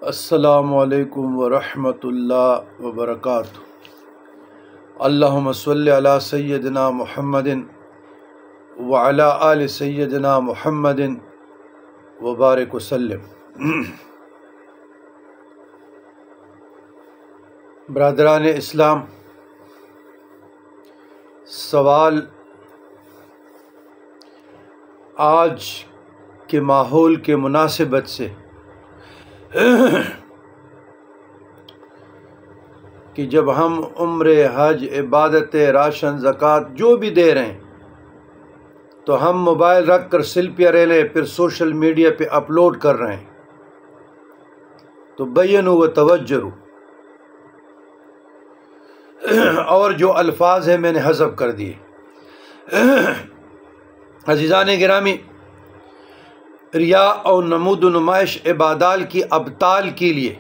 السلام علیکم ورحمۃ اللہ وبرکاتہ۔ اللہم صلی علی سیدنا محمد وعلی آل سیدنا محمد وبارک وسلم۔ برادران اسلام، سوال آج کے ماحول کے مناسبت سے کہ جب ہم عمرہ، حج، عبادت، راشن، زکوٰۃ جو بھی دے رہے ہیں تو ہم موبائل رکھ کر سیلفیاں لے لیں، پھر سوشل میڈیا پہ اپلوڈ کر رہے ہیں۔ تو بینوا و توجروا، اور جو الفاظ ہیں میں نے حذف کر دیے۔ عزیزان گرامی، ریا اور نمود و نمائش عبادات کی ابطال کے لیے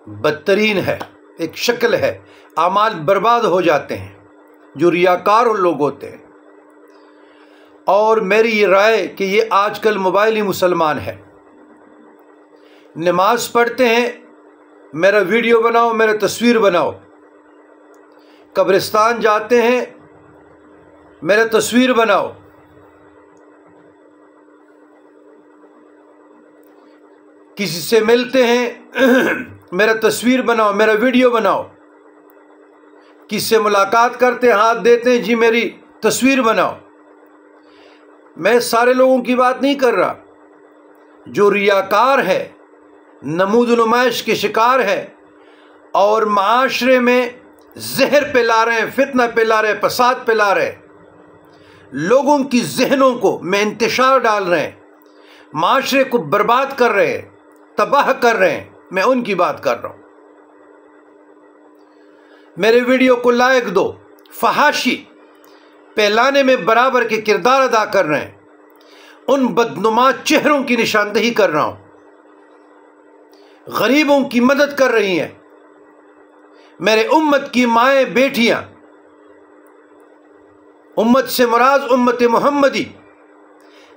بدترین ہے، ایک شکل ہے۔ اعمال برباد ہو جاتے ہیں جو ریاکار لوگ ہوتے ہیں۔ اور میری یہ رائے کہ یہ آج کل موبائلی مسلمان ہے۔ نماز پڑھتے ہیں، میرا ویڈیو بناؤ، میرا تصویر بناؤ۔ قبرستان جاتے ہیں، میرا تصویر بناؤ۔ کسی سے ملتے ہیں، میرا تصویر بناؤ، میرا ویڈیو بناؤ۔ کسی سے ملاقات کرتے ہیں، ہاتھ دیتے ہیں، جی میری تصویر بناؤ۔ میں سارے لوگوں کی بات نہیں کر رہا، جو ریاکار ہے، نمود و نمائش کے شکار ہے اور معاشرے میں زہر پھیلا رہے ہیں، فتنہ پھیلا رہے ہیں، فساد پھیلا رہے ہیں، لوگوں کی ذہنوں کو میں انتشار ڈال رہے ہیں، معاشرے کو برباد کر رہے ہیں، تباہ کر رہے ہیں، میں ان کی بات کر رہا ہوں۔ میرے ویڈیو کو لائک دو، فحاشی پھیلانے میں برابر کے کردار ادا کر رہے ہیں، ان بدنما چہروں کی نشاندہی کر رہا ہوں، غریبوں کی مدد کر رہی ہیں، میرے امت کی مائیں بیٹیاں، امت سے مراد امت محمدی،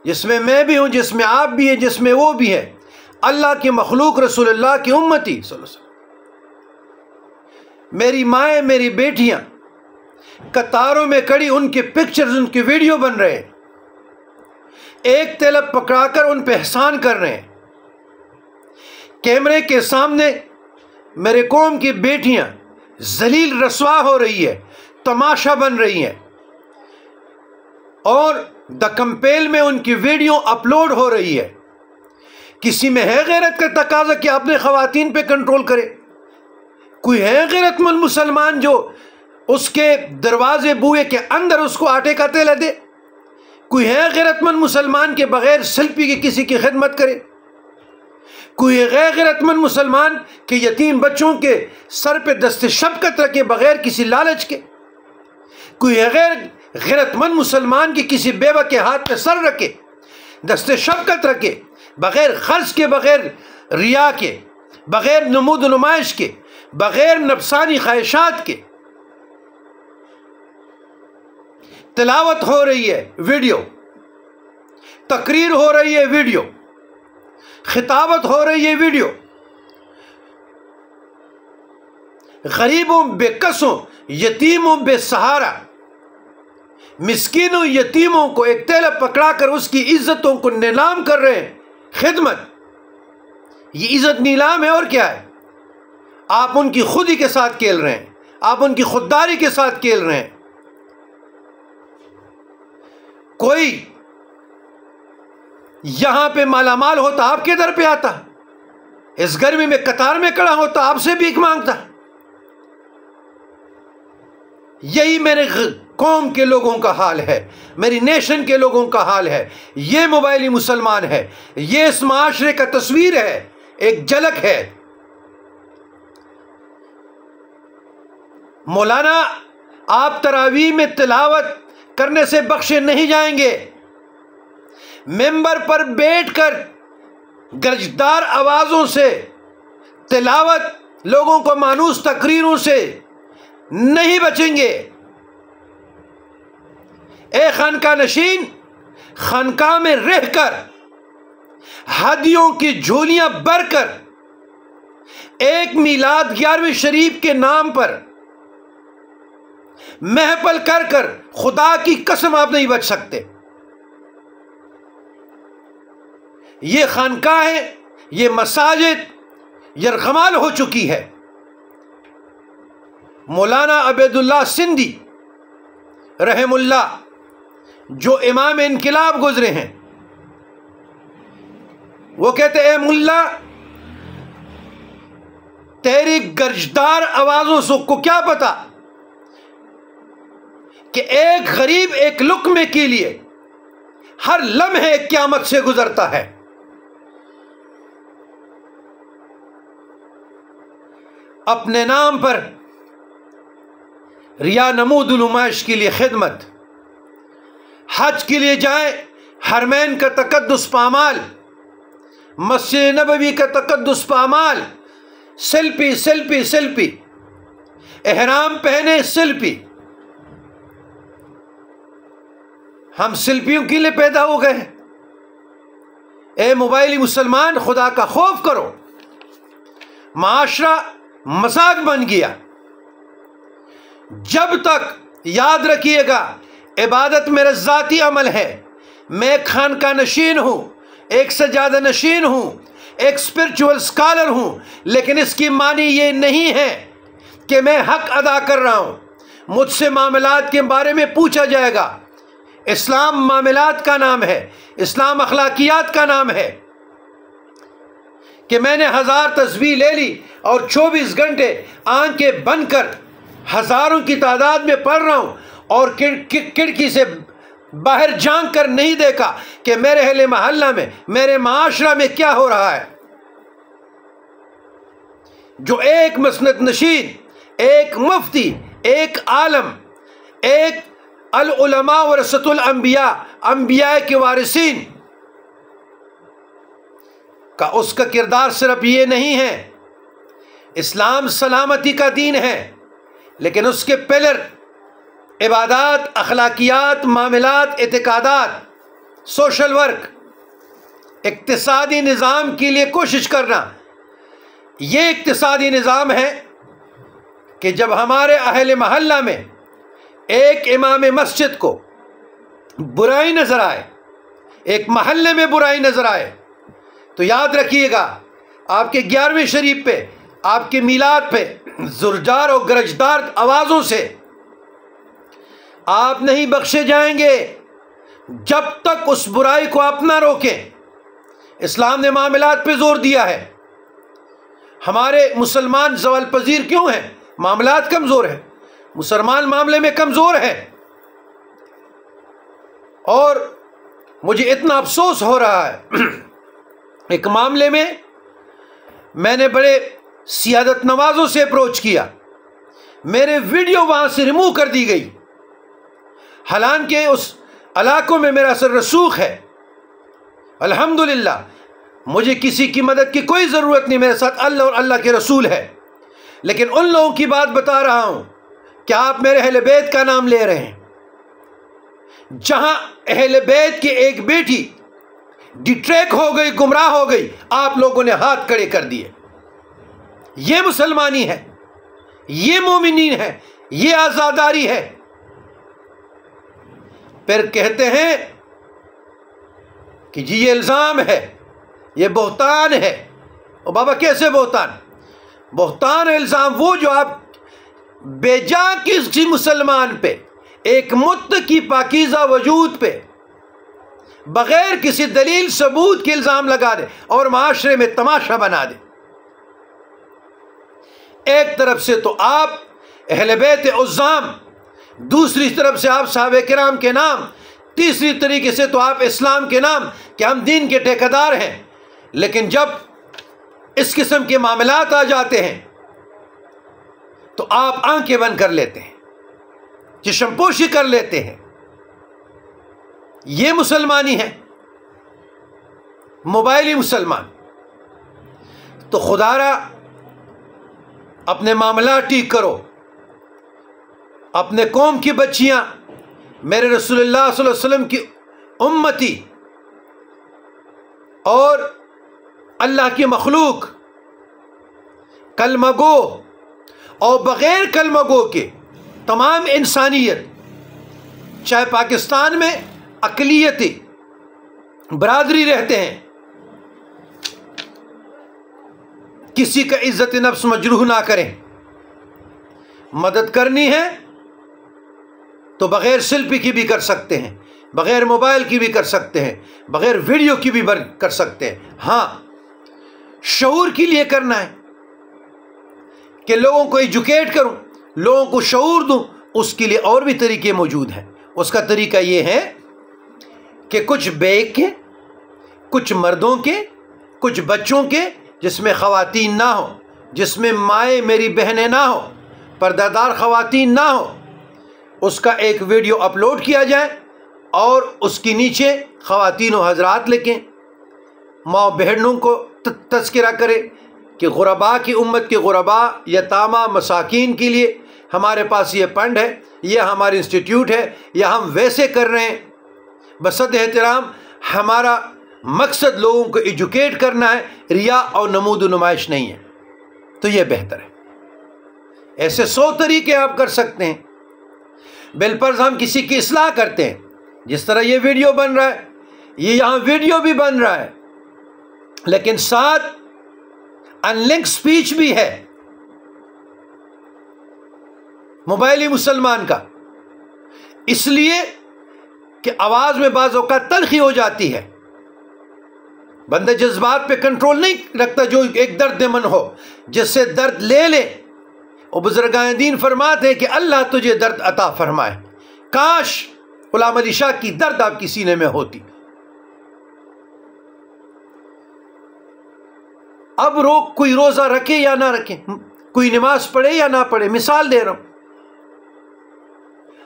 جس میں میں بھی ہوں، جس میں آپ بھی ہیں، جس میں وہ بھی ہیں، اللہ کی مخلوق، رسول اللہ کی امتی صلی اللہ علیہ وسلم۔ میری مائیں، میری بیٹیاں قطاروں میں کھڑی، ان کے پکچرز، ان کے ویڈیو بن رہے ہیں، ایک طلب پکڑا کر ان پہ احسان کر رہے ہیں۔ کیمرے کے سامنے میرے قوم کی بیٹیاں ذلیل رسوا ہو رہی ہے، تماشا بن رہی ہیں، اور دا کمپیل میں ان کی ویڈیو اپلوڈ ہو رہی ہے۔ کسی میں ہے غیرت کا تقاضا کہ اپنے خواتین پہ کنٹرول کرے؟ کوئی ہے غیرت مند مسلمان جو اس کے دروازے بوئے کے اندر اس کو آٹے کا تیل دے؟ کوئی ہے غیرت مند مسلمان کے بغیر سیلفی کے کسی کی خدمت کرے؟ کوئی ہے غیرت مند مسلمان کہ یتیم بچوں کے سر پہ دست شفقت رکھے بغیر کسی لالچ کے؟ کوئی ہے غیرت مند مسلمان کی کسی بیوہ کے ہاتھ پہ سر رکھے، دست شفقت رکھے، بغیر خرچ کے، بغیر ریا کے، بغیر نمود و نمائش کے، بغیر نفسانی خواہشات کے؟ تلاوت ہو رہی ہے، ویڈیو، تقریر ہو رہی ہے، ویڈیو، خطابت ہو رہی ہے، ویڈیو، غریبوں، بے کسوں، یتیموں، بے سہارا، مسکینوں، یتیموں کو ایک طلب پکڑا کر اس کی عزتوں کو نیلام کر رہے ہیں۔ خدمت، یہ عزت نیلام ہے اور کیا ہے؟ آپ ان کی خودی کے ساتھ کھیل رہے ہیں، آپ ان کی خودداری کے ساتھ کھیل رہے ہیں۔ کوئی یہاں پہ مالا مال ہوتا آپ کے در پہ آتا، اس گرمی میں قطار میں کھڑا ہوتا، آپ سے بھیک مانگتا۔ یہی میرے قوم کے لوگوں کا حال ہے، میری نیشن کے لوگوں کا حال ہے۔ یہ موبائلی مسلمان ہے، یہ اس معاشرے کا تصویر ہے، ایک جھلک ہے۔ مولانا، آپ تراویح میں تلاوت کرنے سے بخشے نہیں جائیں گے۔ ممبر پر بیٹھ کر گرجدار آوازوں سے تلاوت، لوگوں کو مانوس تقریروں سے نہیں بچیں گے۔ اے خانقاہ نشین، خانقاہ میں رہ کر ہدیوں کی جھولیاں بھر کر ایک میلاد 11ویں شریف کے نام پر محفل کر کر خدا کی قسم آپ نہیں بچ سکتے. یہ خانقاہیں، یہ مساجد یرغمال ہو چکی ہے. مولانا عبید اللہ سندھی رحم اللہ جو امام انقلاب گزرے ہیں، وہ کہتے اے ملا، تیری گرجدار آوازوں کو کیا پتا کہ ایک غریب ایک لقمے کے لیے ہر لمحے قیامت سے گزرتا ہے. اپنے نام پر ریا نمود نمائش کے لیے خدمت، حج کے لیے جائیں، حرمین کا تقدس پامال، مسجد نبوی کا تقدس پامال، سیلفی سیلفی سیلفی، احرام پہنے سیلفی. ہم سیلفیوں کے لیے پیدا ہو گئے. اے موبائلی مسلمان، خدا کا خوف کرو. معاشرہ مذاق بن گیا. جب تک یاد رکھیے گا عبادت میرا ذاتی عمل ہے، میں ایک خانقاہ نشین ہوں، ایک سجادہ نشین ہوں، ایک اسپرچول سکالر ہوں، لیکن اس کی معنی یہ نہیں ہے کہ میں حق ادا کر رہا ہوں. مجھ سے معاملات کے بارے میں پوچھا جائے گا. اسلام معاملات کا نام ہے، اسلام اخلاقیات کا نام ہے. کہ میں نے 1000 تسبیح لے لی اور 24 گھنٹے آنکھیں بند کر ہزاروں کی تعداد میں پڑھ رہا ہوں اور کھڑکی سے باہر جھانک کر نہیں دیکھا کہ میرے اہل محلہ میں، میرے معاشرہ میں کیا ہو رہا ہے. جو ایک مسند نشین، ایک مفتی، ایک عالم، ایک العلماء ورثۃ الانبیاء، انبیاء کے وارثین کا اس کا کردار صرف یہ نہیں ہے. اسلام سلامتی کا دین ہے، لیکن اس کے پلر عبادات، اخلاقیات، معاملات، اعتقادات، سوشل ورک، اقتصادی نظام کے لیے کوشش کرنا. یہ اقتصادی نظام ہے کہ جب ہمارے اہل محلہ میں ایک امام مسجد کو برائی نظر آئے، ایک محلے میں برائی نظر آئے، تو یاد رکھیے گا آپ کے 11ویں شریف پہ، آپ کے میلاد پہ زرجار اور گرجدار آوازوں سے آپ نہیں بخشے جائیں گے جب تک اس برائی کو آپ نہ روکیں. اسلام نے معاملات پہ زور دیا ہے. ہمارے مسلمان زوال پذیر کیوں ہیں؟ معاملات کمزور ہیں. مسلمان معاملے میں کمزور ہے. اور مجھے اتنا افسوس ہو رہا ہے، ایک معاملے میں نے بڑے سیادت نوازوں سے اپروچ کیا، میرے ویڈیو وہاں سے ریموو کر دی گئی، حالانکہ اس علاقوں میں میرا اثر رسوخ ہے. الحمدللہ مجھے کسی کی مدد کی کوئی ضرورت نہیں، میرے ساتھ اللہ اور اللہ کے رسول ہے. لیکن ان لوگوں کی بات بتا رہا ہوں کہ آپ میرے اہل بیت کا نام لے رہے ہیں. جہاں اہل بیت کی ایک بیٹی ڈیٹریک ہو گئی، گمراہ ہو گئی، آپ لوگوں نے ہاتھ کھڑے کر دیے. یہ مسلمانی ہے، یہ مومنین ہے، یہ آزاداری ہے. پھر کہتے ہیں کہ جی یہ الزام ہے، یہ بہتان ہے. اور بابا کیسے بہتان؟ بہتان الزام وہ جو آپ بے جا کسی مسلمان پہ، ایک متقی پاکیزہ وجود پہ بغیر کسی دلیل ثبوت کے الزام لگا دے اور معاشرے میں تماشا بنا دے. ایک طرف سے تو آپ اہل بیت عظام، دوسری طرف سے آپ صحابہ کرام کے نام، تیسری طریقے سے تو آپ اسلام کے نام کہ ہم دین کے ٹھیکیدار ہیں. لیکن جب اس قسم کے معاملات آ جاتے ہیں تو آپ آنکھیں بند کر لیتے ہیں، چشم پوشی کر لیتے ہیں. یہ مسلمانی ہے، موبائلی مسلمان. تو خدا را اپنے معاملات ٹھیک کرو. اپنے قوم کی بچیاں میرے رسول اللہ صلی اللہ علیہ وسلم کی امتی اور اللہ کی مخلوق کلمہ گو اور بغیر کلمہ گو کے تمام انسانیت، چاہے پاکستان میں اقلیتی برادری رہتے ہیں، کسی کا عزت نفس مجروح نہ کریں. مدد کرنی ہے تو بغیر سیلفی کی بھی کر سکتے ہیں، بغیر موبائل کی بھی کر سکتے ہیں، بغیر ویڈیو کی بھی کر سکتے ہیں. ہاں، شعور کے لیے کرنا ہے کہ لوگوں کو ایجوکیٹ کروں، لوگوں کو شعور دوں. اس کے لیے اور بھی طریقے موجود ہیں. اس کا طریقہ یہ ہے کہ کچھ بیگ کے، کچھ مردوں کے، کچھ بچوں کے، جس میں خواتین نہ ہوں، جس میں مائیں میری بہنیں نہ ہوں، پردہ دار خواتین نہ ہوں، اس کا ایک ویڈیو اپلوڈ کیا جائے اور اس کے نیچے خواتین و حضرات لکھیں، ماں بہنوں کو تذکرہ کرے کہ غرباء کی امت کے غرباء، یتامہ، مساکین کے لیے ہمارے پاس یہ فنڈ ہے، یہ ہمارا انسٹیٹیوٹ ہے، یا ہم ویسے کر رہے ہیں. بصد احترام ہمارا مقصد لوگوں کو ایجوکیٹ کرنا ہے، ریا اور نمود و نمائش نہیں ہے. تو یہ بہتر ہے. ایسے 100 طریقے آپ کر سکتے ہیں. بالفرض ہم کسی کی اصلاح کرتے ہیں، جس طرح یہ ویڈیو بن رہا ہے، یہ یہاں ویڈیو بھی بن رہا ہے، لیکن ساتھ ان لنک سپیچ بھی ہے موبائلی مسلمان کا، اس لیے کہ آواز میں بعض اوقات تلخی ہو جاتی ہے. بندہ جذبات پہ کنٹرول نہیں رکھتا، جو ایک درد من ہو جس سے درد لے لے. اور بزرگان دین فرماتے ہیں کہ اللہ تجھے درد عطا فرمائے. کاش غلام علی شاہ کی درد آپ کی سینے میں ہوتی. اب کوئی روزہ رکھے یا نہ رکھے، کوئی نماز پڑھے یا نہ پڑھے، مثال دے رہا ہوں.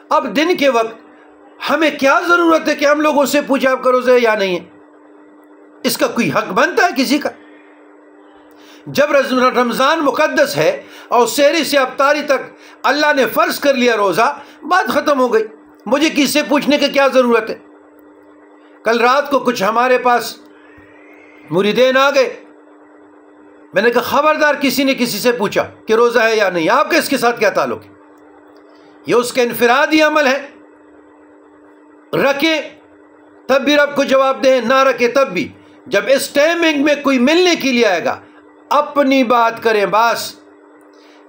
اب دن کے وقت ہمیں کیا ضرورت ہے کہ ہم لوگوں سے پوچھیں آپ کا روزہ ہے یا نہیں ہے؟ اس کا کوئی حق بنتا ہے کسی کا؟ جب رمضان مقدس ہے اور سحری سے افطاری تک اللہ نے فرض کر لیا روزہ، بات ختم ہو گئی. مجھے کس سے پوچھنے کی کیا ضرورت ہے؟ کل رات کو کچھ ہمارے پاس مریدین آ گئے، میں نے کہا خبردار کسی نے کسی سے پوچھا کہ روزہ ہے یا نہیں، آپ کا اس کے ساتھ کیا تعلق ہے؟ یہ اس کا انفرادی عمل ہے. رکھیں تب بھی رب کو جواب دیں، نہ رکھے تب بھی. جب اس ٹائمنگ میں کوئی ملنے کے لیے آئے گا، اپنی بات کریں بس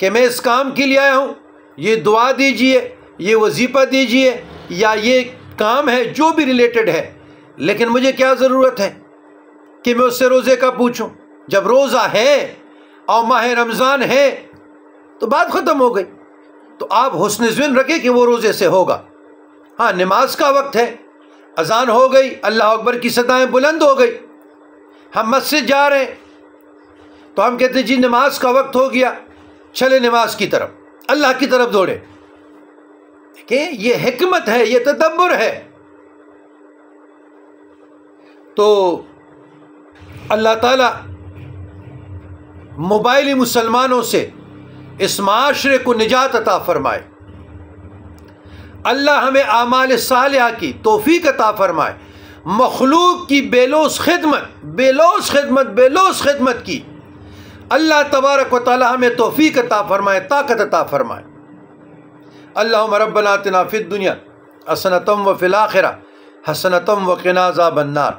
کہ میں اس کام کے لیے آیا ہوں، یہ دعا دیجئے، یہ وظیفہ دیجئے، یا یہ کام ہے جو بھی ریلیٹڈ ہے، لیکن مجھے کیا ضرورت ہے کہ میں اس سے روزے کا پوچھوں؟ جب روزہ ہے اور ماہ رمضان ہے تو بات ختم ہو گئی. تو آپ حسن ظن رکھیں کہ وہ روزے سے ہوگا. ہاں، نماز کا وقت ہے، اذان ہو گئی، اللہ اکبر کی صدائیں بلند ہو گئی، ہم مسجد جا رہے ہیں تو ہم کہتے ہیں جی نماز کا وقت ہو گیا، چلے نماز کی طرف، اللہ کی طرف دوڑے. دیکھیں یہ حکمت ہے، یہ تدبر ہے. تو اللہ تعالیٰ موبائلی مسلمانوں سے اس معاشرے کو نجات عطا فرمائے. اللہ ہمیں اعمال صالحہ کی توفیق عطا فرمائے. مخلوق کی بے لوث خدمت کی اللہ تبارک و تعالی ہمیں توفیق عطا فرمائے، طاقت عطا فرمائے. اللہم ربنا آتنا فی الدنیا حسنۃ وفی الآخرہ حسنۃ وقنا عذاب النار.